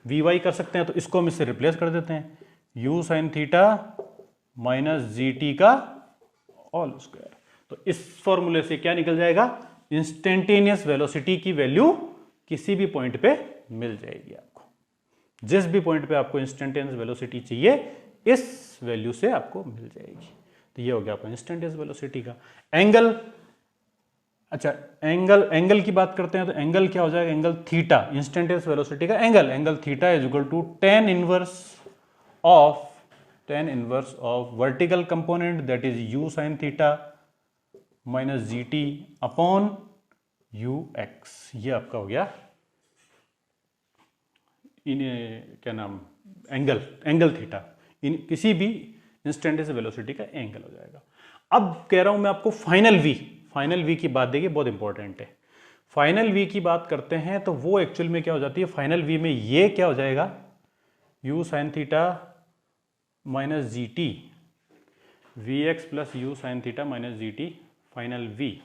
A: वी वाई कर सकते हैं तो इसको हम इससे रिप्लेस कर देते हैं, u sine theta minus g T का ऑल स्क्वायर। तो इस फॉर्मूले से क्या निकल जाएगा, इंस्टेंटेनियस वेलोसिटी की वैल्यू किसी भी पॉइंट पे मिल जाएगी आपको। जिस भी पॉइंट पे आपको इंस्टेंटेनियस वेलोसिटी चाहिए, इस वैल्यू से आपको मिल जाएगी। तो ये हो गया आपका इंस्टेंटेनियस वेलोसिटी का एंगल। अच्छा, एंगल की बात करते हैं तो एंगल क्या हो जाएगा, एंगल थीटा, इंस्टेंटेनियस वेलोसिटी का angle theta is equal to tan inverse of vertical component that is u sine theta minus g t upon u x. ये आपका हो गया इन क्या नाम, एंगल थीटा, इन किसी भी इंस्टेंटेनियस वेलोसिटी का एंगल हो जाएगा। अब कह रहा हूं मैं आपको फाइनल वी की बात, देखिए बहुत इंपॉर्टेंट है। फाइनल वी की बात करते हैं तो वो एक्चुअल में क्या हो जाती है, फाइनल वी में ये क्या हो जाएगा, u sine theta minus g t, v x plus u sine theta minus g t final v.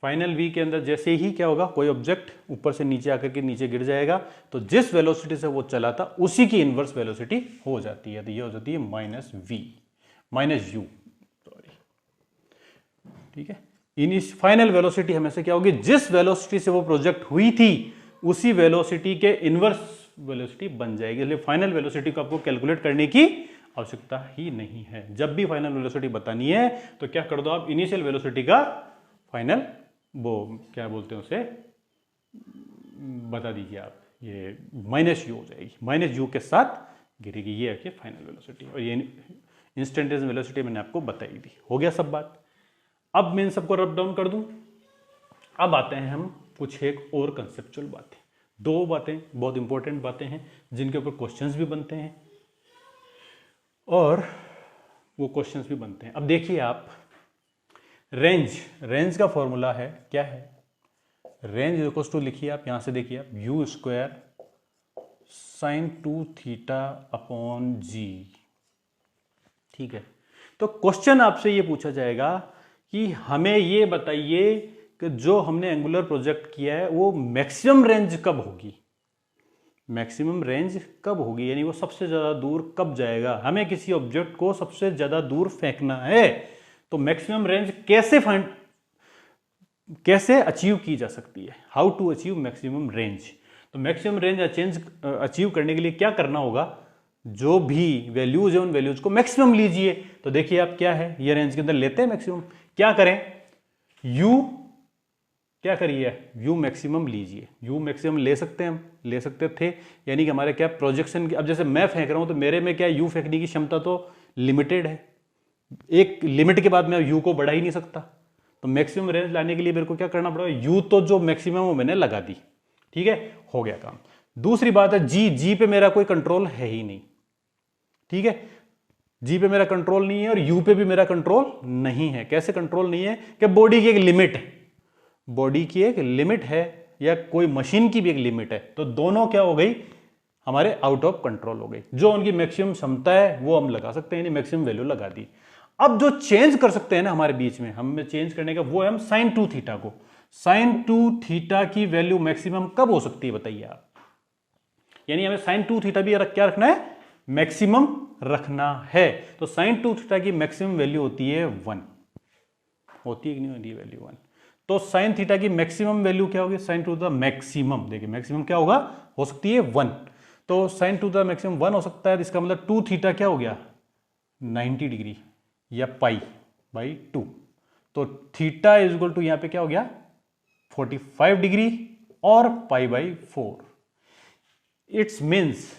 A: Final v के अंदर जैसे ही क्या होगा, कोई ऑब्जेक्ट ऊपर से नीचे आकर के नीचे गिर जाएगा, तो जिस वेलोसिटी से वो चला था उसी की इनवर्स वेलोसिटी हो जाती है। तो ये हो जाती है माइनस यू, सॉरी। ठीक है, इन इस फाइनल वेलोसिटी हमेशा क्या होगी, जिस वेलोसिटी से वो प्रोजेक्ट हुई थी उसी वेलोसिटी के इनवर्स वेलोसिटी बन जाएगी। इसलिए फाइनल वेलोसिटी को आपको कैलकुलेट करने की आवश्यकता ही नहीं है। जब भी फाइनल वेलोसिटी बतानी है तो क्या कर दो आप, इनिशियल वेलोसिटी का फाइनल वो क्या बोलते हैं उसे बता दीजिए आप, ये माइनस यू हो जाएगी, माइनस यू के साथ गिरेगी, ये है फाइनल वेलोसिटी। और ये इंस्टेंटेनियस वेलोसिटी मैंने आपको बताई दी। हो गया सब बात। अब मैं इन सबको रब डाउन कर दूं। अब आते हैं हम कुछ एक और कंसेप्चुअल बातें, दो बातें बहुत इंपॉर्टेंट बातें हैं जिनके ऊपर क्वेश्चंस भी बनते हैं और वो क्वेश्चंस भी बनते हैं। अब देखिए आप, रेंज का फॉर्मूला है, क्या है, रेंज इक्वल्स टू, लिखिए आप यहां से, देखिए आप U square sine 2 theta upon G. ठीक है, तो क्वेश्चन आपसे ये पूछा जाएगा कि हमें ये बताइए कि जो हमने एंगुलर प्रोजेक्ट किया है वो मैक्सिमम रेंज कब होगी, मैक्सिमम रेंज कब होगी, यानी वो सबसे ज्यादा दूर कब जाएगा। हमें किसी ऑब्जेक्ट को सबसे ज्यादा दूर फेंकना है, तो मैक्सिमम रेंज कैसे अचीव की जा सकती है, how to achieve maximum range. तो मैक्सिमम रेंज अचीव करने के लिए क्या करना होगा, जो भी वैल्यूज है उन वैल्यूज को मैक्सिमम लीजिए। तो देखिए आप क्या है, ये रेंज के अंदर लेते हैं मैक्सिमम, क्या करें, u क्या करिए, यू मैक्सिमम लीजिए। यू मैक्सिमम ले सकते हैं, हम ले सकते थे, यानी कि हमारे क्या प्रोजेक्शन की, अब जैसे मैं फेंक रहा हूं तो मेरे में क्या यू फेंकने की क्षमता तो लिमिटेड है, एक लिमिट के बाद मैं यू को बढ़ा ही नहीं सकता। तो मैक्सिमम रेंज लाने के लिए मेरे को क्या करना पड़ेगा, यू तो जो मैक्सिमम वो मैंने लगा दी, ठीक है, हो गया काम। दूसरी बात है जी, जी पे मेरा कोई कंट्रोल है ही नहीं, ठीक है, जी पे मेरा कंट्रोल नहीं है और यू पे भी मेरा कंट्रोल नहीं है। कैसे कंट्रोल नहीं है कि बॉडी की एक लिमिट है, बॉडी की एक लिमिट है या कोई मशीन की भी एक लिमिट है, तो दोनों क्या हो गई, हमारे आउट ऑफ कंट्रोल हो गई। जो उनकी मैक्सिमम क्षमता है वो हम लगा सकते हैं, यानी मैक्सिमम वैल्यू लगा दी। अब जो चेंज कर सकते हैं ना हमारे बीच में, हमें चेंज करने का वो है हम साइन 2 थीटा को। साइन 2 थीटा की वैल्यू मैक्सिमम कब हो सकती है बताइए आप, यानी हमें साइन 2 थीटा भी क्या रखना है, मैक्सिमम रखना है। तो साइन 2 थीटा की मैक्सिमम वैल्यू होती है 1, होती है कि नहीं होती वैल्यू 1। तो साइन थीटा की मैक्सिमम वैल्यू क्या होगी, साइन 2 द मैक्सिमम, देखिए मैक्सिमम क्या होगा, हो सकती है 1। तो साइन 2 द मैक्सिमम 1 हो सकता है, इसका मतलब 2 थीटा क्या हो गया, 90 डिग्री या पाई बाई 2। तो थीटा इज इक्वल टू यहां पे क्या हो गया 45 डिग्री और पाई बाई 4। इट्स मीन्स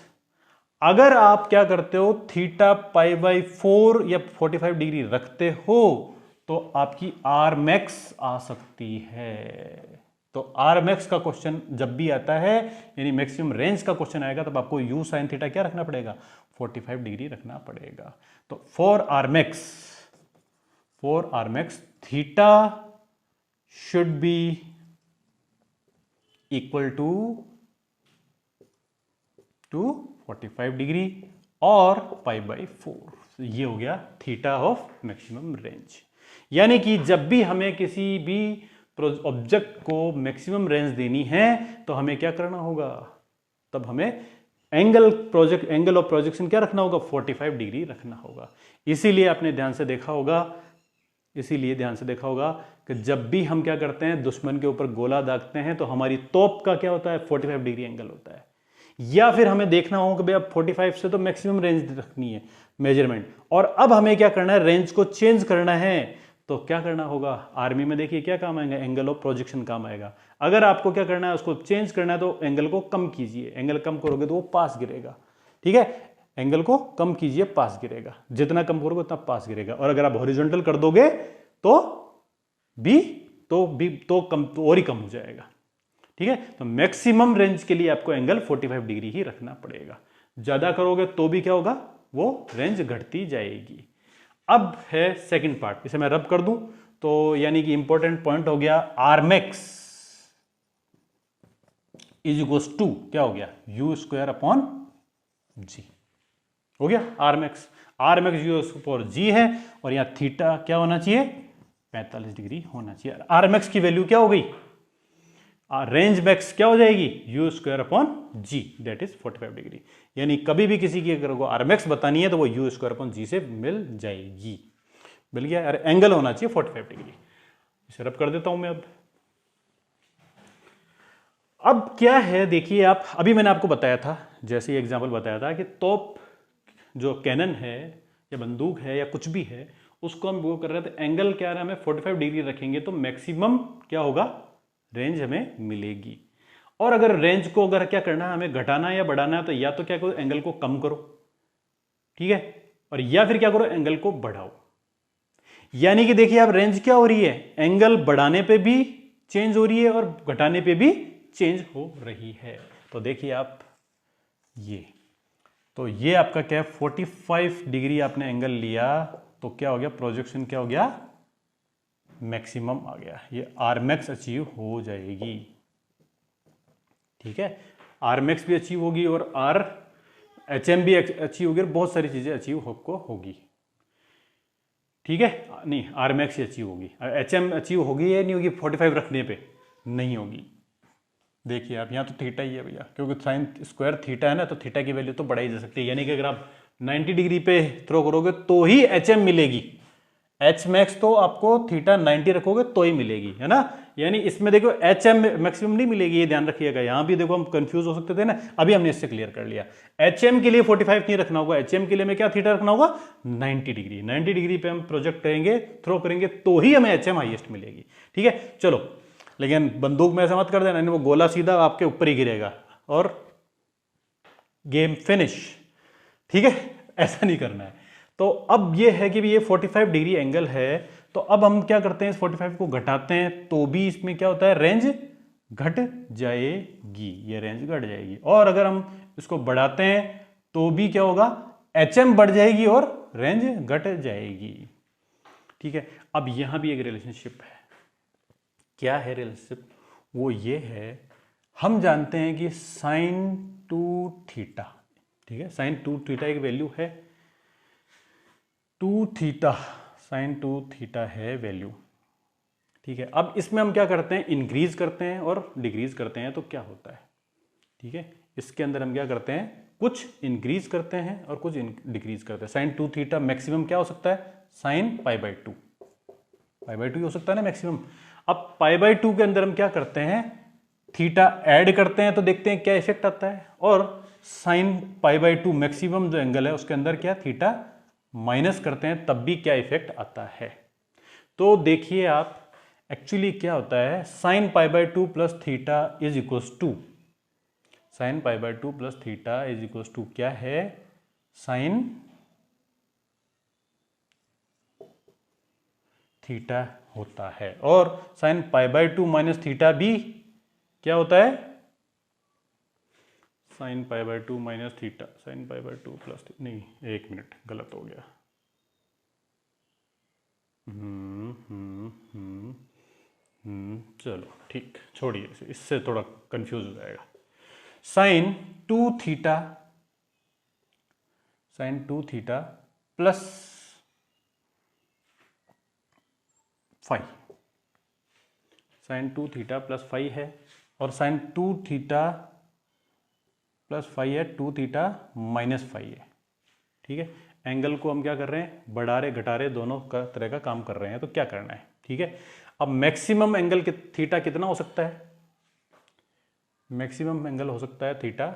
A: अगर आप क्या करते हो, थीटा पाई बाई 4 या 45 डिग्री रखते हो तो आपकी आर मैक्स आ सकती है। तो आर मैक्स का क्वेश्चन जब भी आता है, यानी मैक्सिमम रेंज का क्वेश्चन आएगा, तब आपको यू साइन थीटा क्या रखना पड़ेगा, 45 डिग्री रखना पड़ेगा। तो for r max theta should be equal to 45 degree और पाई बाई 4। ये हो गया थीटा ऑफ मैक्सिमम रेंज। यानी कि जब भी हमें किसी भी ऑब्जेक्ट को मैक्सिमम रेंज देनी है तो हमें क्या करना होगा, तब हमें एंगल ऑफ प्रोजेक्शन क्या रखना होगा, 45 डिग्री रखना होगा। इसीलिए आपने ध्यान से देखा होगा कि जब भी हम क्या करते हैं, दुश्मन के ऊपर गोला दागते हैं तो हमारी तोप का क्या होता है, 45 डिग्री एंगल होता है। या फिर हमें देखना होगा कि भाई अब 45 से तो मैक्सिमम रेंज रखनी है मेजरमेंट, और अब हमें क्या करना है, रेंज को चेंज करना है। तो क्या करना होगा, आर्मी में देखिए क्या काम आएगा, एंगल ऑफ प्रोजेक्शन काम आएगा। अगर आपको क्या करना है, उसको चेंज करना है तो एंगल को कम कीजिए, एंगल कम करोगे तो वो पास गिरेगा, ठीक है, एंगल को कम कीजिए, पास गिरेगा, जितना कम करोगे उतना पास गिरेगा। और अगर आप हॉरिजॉन्टल कर दोगे तो कम तो और ही कम हो जाएगा, ठीक है। तो मैक्सिमम रेंज के लिए आपको एंगल 45 डिग्री ही रखना पड़ेगा, ज्यादा करोगे तो भी क्या होगा, वो रेंज घटती जाएगी। अब है सेकंड पार्ट, इसे मैं रब कर दूं तो यानी कि इंपॉर्टेंट पॉइंट हो गया, r max is equals to क्या हो गया, यू स्क्वायर अपॉन जी हो गया। R max u square g है, और यहां थीटा क्या होना चाहिए, 45 डिग्री होना चाहिए। आर मैक्स की वैल्यू क्या हो गई, रेंज मैक्स क्या हो जाएगी, u square upon g, that is 45 degree. यानी कभी भी किसी की अगर आर मैक्स बतानी है तो वो यू स्क्वायर अपॉन जी से मिल जाएगी। मिल गया, अरे एंगल होना चाहिए 45 डिग्री। इसे रब कर देता हूं मैं। अब क्या है देखिए आप, अभी मैंने आपको बताया था, जैसे ही एग्जाम्पल बताया था कि तोप जो कैनन है या बंदूक है या कुछ भी है, उसको हम वो कर रहे थे, एंगल क्या है, हमें 45 डिग्री रखेंगे तो मैक्सिमम क्या होगा, रेंज हमें मिलेगी। और अगर रेंज को अगर क्या करना है, हमें घटाना या बढ़ाना है, तो या तो क्या करो, एंगल को कम करो, ठीक है, और या फिर क्या करो, एंगल को बढ़ाओ। यानी कि देखिए आप, रेंज क्या हो रही है, एंगल बढ़ाने पे भी चेंज हो रही है और घटाने पे भी चेंज हो रही है। तो देखिए आप ये आपका क्या है, 45 डिग्री आपने एंगल लिया तो क्या हो गया, प्रोजेक्शन क्या हो गया, मैक्सिमम आ गया। ये आर मैक्स अचीव हो जाएगी, ठीक है, आर मैक्स भी अचीव होगी और आर एच एम भी अचीव होगी और बहुत सारी चीजें अचीव आपको होगी, ठीक है। नहीं, आर मैक्स ही अचीव होगी, एच एम अचीव होगी या नहीं होगी, 45 रखने पे नहीं होगी। देखिए आप, यहाँ तो थीटा ही है भैया, क्योंकि साइन स्क्वायर थीटा है ना, तो थीटा की वैल्यू तो बढ़ाई जा सकती है। यानी कि अगर आप 90 डिग्री पे थ्रो करोगे तो ही एच एम मिलेगी, एच मैक्स तो आपको थीटा 90 रखोगे तो ही मिलेगी, है ना। यानी इसमें देखो एच एम मैक्सिमम नहीं मिलेगी, ये ध्यान रखिएगा। यहां भी देखो हम कंफ्यूज हो सकते थे ना, अभी हमने इससे क्लियर कर लिया। एच एम के लिए 45 नहीं रखना होगा, एच एम के लिए हमें क्या थीटा रखना होगा, 90 डिग्री। 90 डिग्री पे हम प्रोजेक्ट करेंगे, थ्रो करेंगे तो ही हमें एच एम हाइएस्ट मिलेगी, ठीक है। चलो लेकिन बंदूक में ऐसा मत कर देना, वो गोला सीधा आपके ऊपर ही गिरेगा और गेम फिनिश। ठीक है, ऐसा नहीं करना है। तो अब ये है कि ये 45 डिग्री एंगल है, तो अब हम क्या करते हैं, इस 45 को घटाते हैं तो भी इसमें क्या होता है, रेंज घट जाएगी, ये रेंज घट जाएगी। और अगर हम इसको बढ़ाते हैं तो भी क्या होगा, HM बढ़ जाएगी और रेंज घट जाएगी। ठीक है, अब यहां भी एक रिलेशनशिप है। क्या है रिलेशनशिप, वो ये है, हम जानते हैं कि साइन 2 थीटा, ठीक है, साइन 2 थीटा एक वैल्यू है, 2 थीटा, साइन 2 थीटा है वैल्यू। ठीक है, अब इसमें हम क्या करते हैं, इंक्रीज करते हैं और डिक्रीज करते हैं, तो क्या होता है। ठीक है, इसके अंदर हम क्या करते हैं, कुछ इंक्रीज करते हैं और कुछ डिक्रीज करते हैं। साइन 2 थीटा मैक्सिमम क्या हो सकता है, साइन π/2, π/2 हो सकता है ना मैक्सिमम। अब π/2 के अंदर हम क्या करते हैं, थीटा ऐड करते हैं तो देखते हैं क्या इफेक्ट आता है, और साइन π/2 मैक्सिमम जो एंगल है उसके अंदर क्या थीटा माइनस करते हैं तब भी क्या इफेक्ट आता है। तो देखिए आप, एक्चुअली क्या होता है, sine π/2 plus theta is equals to, sine π/2 plus theta is equals to क्या है, साइन थीटा होता है। और साइन π/2 माइनस थीटा भी क्या होता है, sine π/2 minus theta, sine π/2 plus, नहीं एक मिनट गलत हो गया, चलो ठीक, छोड़िए, इससे थोड़ा कंफ्यूज हो जाएगा। Sine 2 theta, sine 2 theta plus 5, sine 2 theta plus 5 है, और साइन 2 थीटा प्लस 5 है, 2 थीटा माइनस 5 है। ठीक है, एंगल को हम क्या कर रहे हैं, बढ़ा रहे घटा रहे, दोनों का तरह का काम कर रहे हैं, तो क्या करना है। ठीक है, अब मैक्सिमम एंगल थीटा कितना हो सकता है, मैक्सिमम एंगल हो सकता है थीटा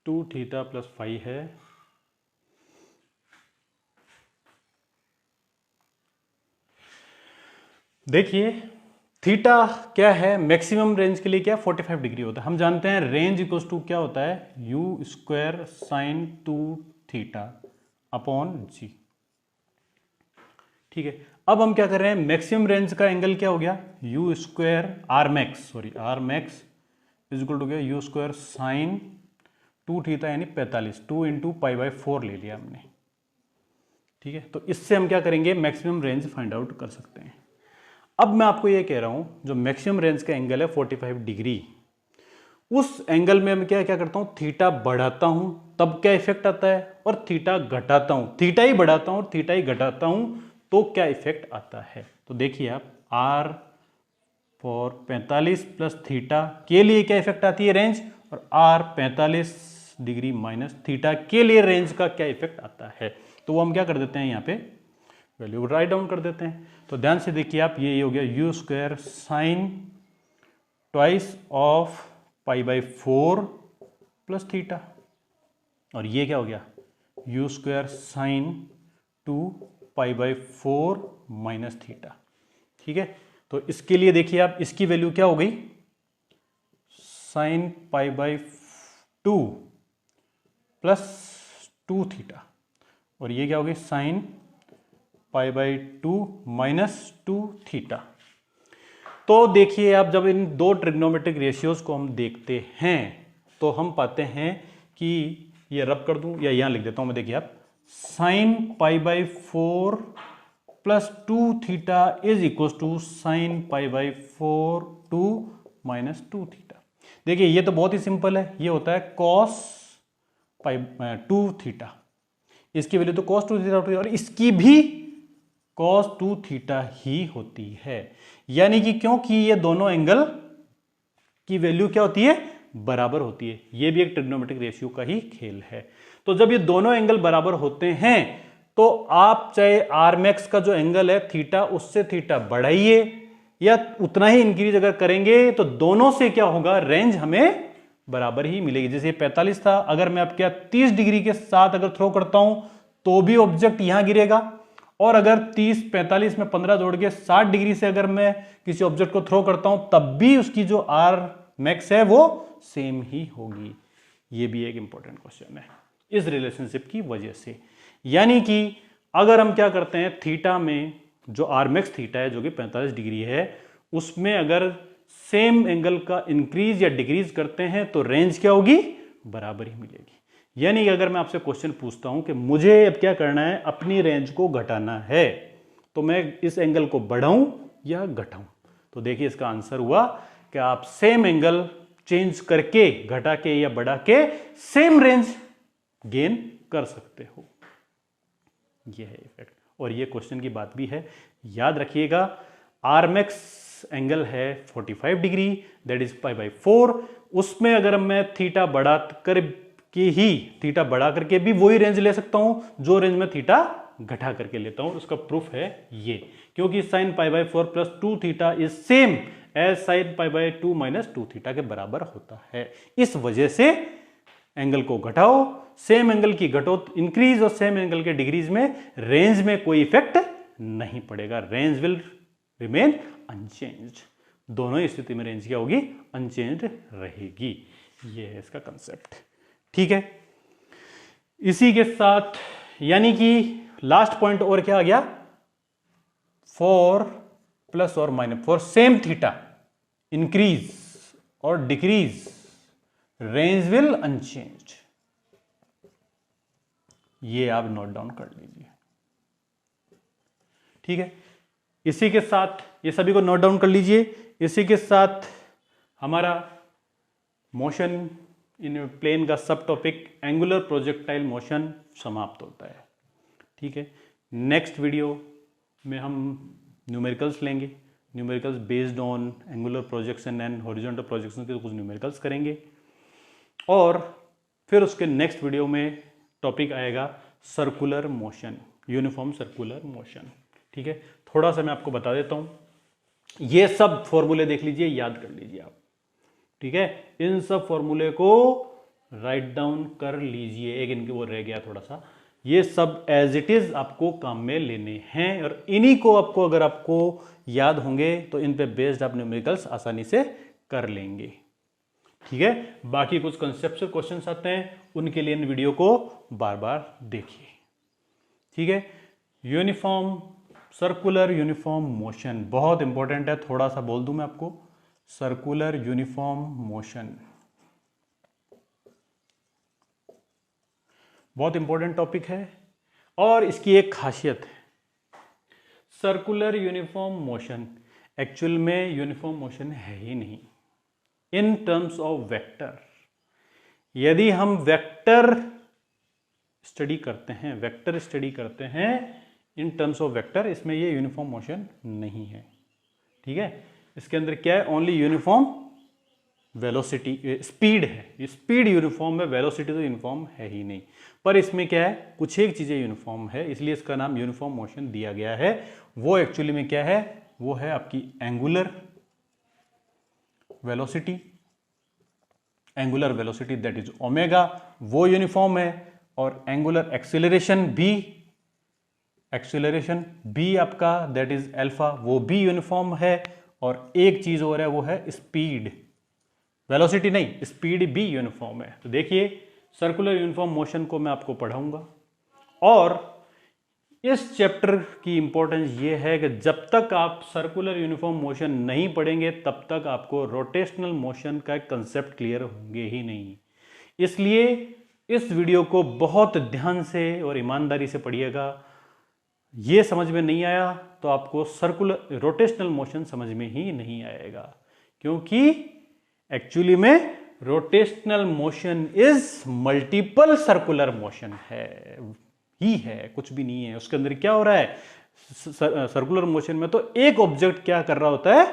A: 2 थीटा प्लस 5 है, देखिए थीटा क्या है, मैक्सिमम रेंज के लिए क्या 45 डिग्री होता है। हम जानते हैं रेंज इक्वल्स टू क्या होता है, U square sine 2 theta upon G. ठीक है, अब हम क्या कर रहे हैं, मैक्सिमम रेंज का एंगल क्या हो गया, you square r max, sorry r max is equal to गया यू स्क्वायर साइन 2 थीटा यानी 45, 2 इंटू π/4 ले लिया हमने। ठीक है, तो इससे हम क्या करेंगे, मैक्सिमम रेंज फाइंड आउट कर सकते हैं। अब मैं आपको ये कह रहा हूं, जो मैक्सिमम रेंज का एंगल है 45 डिग्री, उस एंगल में मैं क्या क्या करता हूं, थीटा बढ़ाता हूं तब क्या इफेक्ट आता है, और थीटा घटाता हूं, थीटा ही बढ़ाता हूं और थीटा ही घटाता हूं तो क्या इफेक्ट आता है। तो देखिए आप, आर फॉर 45 प्लस थीटा के लिए क्या इफेक्ट आती है रेंज, और आर 45 डिग्री माइनस थीटा के लिए रेंज का क्या इफेक्ट आता है। तो वो हम क्या कर देते हैं, यहाँ पे वैल्यू राइट डाउन कर देते हैं। तो ध्यान से देखिए आप, ये हो गया you square sine twice of π/4 plus theta, और ये क्या हो गया, you square sine 2 π/4 minus theta. ठीक है, तो इसके लिए देखिए आप, इसकी वैल्यू क्या हो गई, साइन π/2 प्लस 2 थीटा, और ये क्या हो गई, साइन π/2 माइनस 2 थीटा। तो देखिए आप, जब इन दो ट्रिग्नोमेट्रिक रेशियोज को हम देखते हैं तो हम पाते हैं कि, ये रब कर दूं या यहां लिख देता हूं मैं, देखिए आप, sine π/4 plus 2 theta is equal to sine π/4 2 minus 2 theta. देखिए ये तो बहुत ही सिंपल है, ये होता है कॉस 2 थीटा, इसकी वैल्यू तो कॉस 2 थीटा होती है, और इसकी भी कॉस 2 थीटा ही होती है। यानी कि क्योंकि ये दोनों एंगल की वैल्यू क्या होती है, बराबर होती है। ये भी एक ट्रिग्नोमेट्रिक रेशियो का ही खेल है। तो जब ये दोनों एंगल बराबर होते हैं तो आप चाहे आर मैक्स का जो एंगल है थीटा, उससे थीटा बढ़ाइए या उतना ही इंक्रीज अगर करेंगे तो दोनों से क्या होगा, रेंज हमें बराबर ही मिलेगी। जैसे 45 था, अगर मैं आपके 30 डिग्री के साथ अगर थ्रो करता हूं तो भी ऑब्जेक्ट यहां गिरेगा, और अगर 30-45 में 15 जोड़ के 60 डिग्री से अगर मैं किसी ऑब्जेक्ट को थ्रो करता हूं तब भी उसकी जो आर मैक्स है वो सेम ही होगी। ये भी एक इंपॉर्टेंट क्वेश्चन है इस रिलेशनशिप की वजह से। यानी कि अगर हम क्या करते हैं, थीटा में जो आर मैक्स थीटा है जो कि 45 डिग्री है, उसमें अगर सेम एंगल का इंक्रीज या डिक्रीज करते हैं तो रेंज क्या होगी, बराबर ही मिलेगी। यानी कि अगर मैं आपसे क्वेश्चन पूछता हूं कि मुझे अब क्या करना है, अपनी रेंज को घटाना है, तो मैं इस एंगल को बढ़ाऊं या घटाऊं, तो देखिए इसका आंसर हुआ कि आप सेम एंगल चेंज करके, घटा के या बढ़ा के सेम रेंज गेन कर सकते हो। यह है इफेक्ट। और ये क्वेश्चन की बात भी है, याद रखिएगा आर मैक्स एंगल है 45 डिग्री, दैट इज π/4। उसमें अगर मैं थीटा बढ़ा करके भी वही रेंज ले सकता हूं जो रेंज में थीटा घटा करके लेता हूं। उसका प्रूफ है ये, क्योंकि sin π/4 plus 2 theta is same as sin π/2 minus 2 theta के बराबर होता है। इस वजह से एंगल को घटाओ, सेम एंगल की घटो इंक्रीज और सेम एंगल के डिग्रीज में रेंज में कोई इफेक्ट नहीं पड़ेगा, रेंज विल रिमेन अनचेंज्ड। दोनों ही स्थिति में रेंज क्या होगी, अनचेंज्ड रहेगी। ये है इसका कंसेप्ट। ठीक है, इसी के साथ यानी कि लास्ट पॉइंट और क्या आ गया, फॉर प्लस और minus for same theta increase और डिक्रीज रेंज विल अनचेंज्ड। ये आप नोट डाउन कर लीजिए। ठीक है, इसी के साथ ये सभी को नोट डाउन कर लीजिए। इसी के साथ हमारा मोशन इन प्लेन का सब टॉपिक एंगुलर प्रोजेक्टाइल मोशन समाप्त होता है। ठीक है, नेक्स्ट वीडियो में हम न्यूमेरिकल्स लेंगे, numericals based on angular projection and horizontal projection के कुछ न्यूमेरिकल्स करेंगे। और फिर उसके नेक्स्ट वीडियो में टॉपिक आएगा circular motion, uniform circular motion. ठीक है, थोड़ा सा मैं आपको बता देता हूं, ये सब फॉर्मूले देख लीजिए, याद कर लीजिए आप। ठीक है, इन सब फॉर्मूले को राइट डाउन कर लीजिए। एक इनके वो रह गया थोड़ा सा, ये सब एज इट इज आपको काम में लेने हैं और इन्हीं को आपको अगर आपको याद होंगे तो इन पे बेस्ड आप न्यूमेरिकल्स आसानी से कर लेंगे। ठीक है, बाकी कुछ कंसेप्चुअल क्वेश्चंस आते हैं, उनके लिए इन वीडियो को बार बार देखिए। ठीक है, यूनिफॉर्म सर्कुलर यूनिफॉर्म मोशन बहुत इंपॉर्टेंट है, थोड़ा सा बोल दूं मैं आपको, सर्कुलर यूनिफॉर्म मोशन बहुत इंपॉर्टेंट टॉपिक है। और इसकी एक खासियत है, सर्कुलर यूनिफॉर्म मोशन एक्चुअल में यूनिफॉर्म मोशन है ही नहीं इन टर्म्स ऑफ वेक्टर। यदि हम वेक्टर स्टडी करते हैं इन टर्म्स ऑफ वेक्टर, इसमें ये यूनिफॉर्म मोशन नहीं है। ठीक है, इसके अंदर क्या है, ओनली यूनिफॉर्म वेलोसिटी, स्पीड है, ये स्पीड यूनिफॉर्म है, वेलोसिटी तो यूनिफॉर्म है ही नहीं। पर इसमें क्या है, कुछ एक चीजें यूनिफॉर्म है, इसलिए इसका नाम यूनिफॉर्म मोशन दिया गया है। वो एक्चुअली में क्या है, वो है आपकी angular velocity, angular velocity that is omega, वो यूनिफॉर्म है। और एंगुलर एक्सेलरेशन बी आपका दैट इज अल्फा, वो भी यूनिफॉर्म है। और एक चीज और है, वो है स्पीड, वेलोसिटी नहीं, स्पीड भी यूनिफॉर्म है। तो देखिए सर्कुलर यूनिफॉर्म मोशन को मैं आपको पढ़ाऊंगा और इस चैप्टर की इंपॉर्टेंस ये है कि जब तक आप सर्कुलर यूनिफॉर्म मोशन नहीं पढ़ेंगे तब तक आपको रोटेशनल मोशन का कंसेप्ट क्लियर होंगे ही नहीं। इसलिए इस वीडियो को बहुत ध्यान से और ईमानदारी से पढ़िएगा। ये समझ में नहीं आया तो आपको सर्कुलर रोटेशनल मोशन समझ में ही नहीं आएगा, क्योंकि एक्चुअली में rotational motion is multiple circular motion है, कुछ भी नहीं है। उसके अंदर क्या हो रहा है, सर्कुलर मोशन में तो एक ऑब्जेक्ट क्या कर रहा होता है,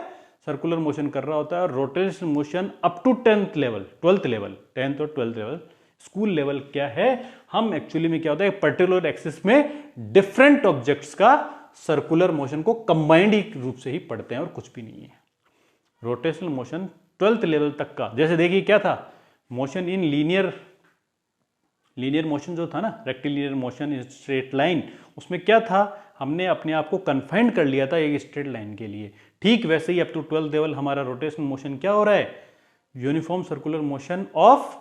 A: सर्कुलर मोशन कर रहा होता है। Rotational motion up to 10th level, 12th level, 10th और 12th लेवल, स्कूल लेवल क्या है, हम एक्चुअली में क्या होता है, पर्टिकुलर एक्सिस में डिफरेंट ऑब्जेक्ट्स का सर्कुलर मोशन को कंबाइंड रूप से ही पढ़ते हैं और कुछ भी नहीं है। रोटेशनल मोशन 12th लेवल तक का, जैसे देखिए क्या था, मोशन इन लीनियर मोशन जो था ना, rectilinear motion in straight line, उसमें क्या था, हमने अपने आप को कन्फाइंड कर लिया था एक स्ट्रेट लाइन के लिए। ठीक वैसे ही अप टू 12th लेवल हमारा रोटेशनल मोशन क्या हो रहा है, uniform circular motion of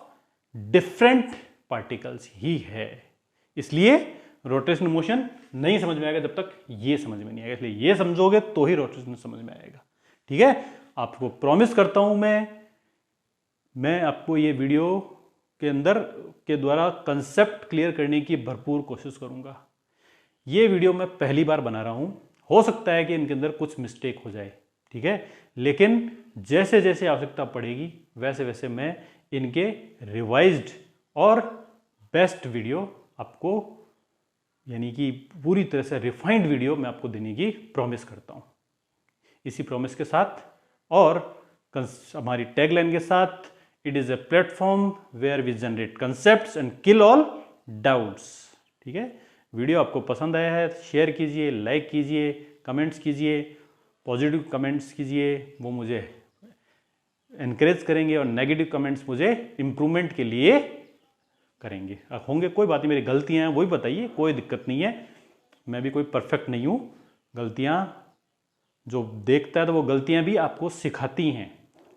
A: different particles ही है। इसलिए रोटेशनल मोशन नहीं समझ में आएगा जब तक ये समझ में नहीं आएगा, इसलिए ये समझोगे तो ही रोटेशनल समझ में आएगा। ठीक है, आपको प्रॉमिस करता हूं मैं आपको ये वीडियो के अंदर के द्वारा कंसेप्ट क्लियर करने की भरपूर कोशिश करूंगा। ये वीडियो मैं पहली बार बना रहा हूं, हो सकता है कि इनके अंदर कुछ मिस्टेक हो जाए, ठीक है, लेकिन जैसे जैसे आवश्यकता पड़ेगी वैसे वैसे मैं इनके रिवाइज्ड और बेस्ट वीडियो आपको, यानी कि पूरी तरह से रिफाइंड वीडियो मैं आपको देने की प्रॉमिस करता हूं। इसी प्रॉमिस के साथ और हमारी टैगलाइन के साथ, it is a platform where we generate concepts and kill all doubts. ठीक है, वीडियो आपको पसंद आया है शेयर कीजिए, लाइक कीजिए, कमेंट्स कीजिए, पॉजिटिव कमेंट्स कीजिए, वो मुझे एनकरेज करेंगे, और नेगेटिव कमेंट्स मुझे इम्प्रूवमेंट के लिए करेंगे। होंगे कोई बात नहीं, मेरी गलतियां हैं वही बताइए, कोई दिक्कत नहीं है, मैं भी कोई परफेक्ट नहीं हूं। गलतियां जो देखता है तो वो गलतियां भी आपको सिखाती हैं।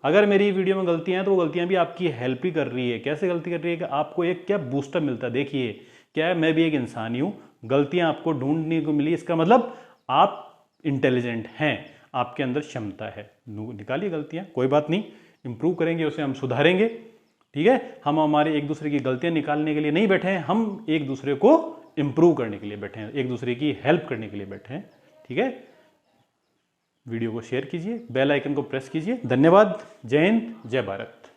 A: अगर मेरी वीडियो में गलतियां हैं तो वो गलतियां भी आपकी हेल्प ही कर रही है। कैसे गलती कर रही है कि आपको एक क्या बूस्टर मिलता है। देखिए क्या है, मैं भी एक इंसान ही हूं, गलतियां आपको ढूंढने को मिली, इसका मतलब आप इंटेलिजेंट हैं, आपके अंदर क्षमता है, निकालिए गलतियां, कोई बात नहीं, इंप्रूव करेंगे, उसे हम सुधारेंगे। ठीक है, हम हमारे एक दूसरे की गलतियां निकालने के लिए नहीं बैठे हैं, हम एक दूसरे को इंप्रूव करने के लिए बैठे हैं, एक दूसरे की हेल्प करने के लिए बैठे हैं। ठीक है, वीडियो को शेयर कीजिए, बेल आइकन को प्रेस कीजिए। धन्यवाद, जय हिंद, जय भारत।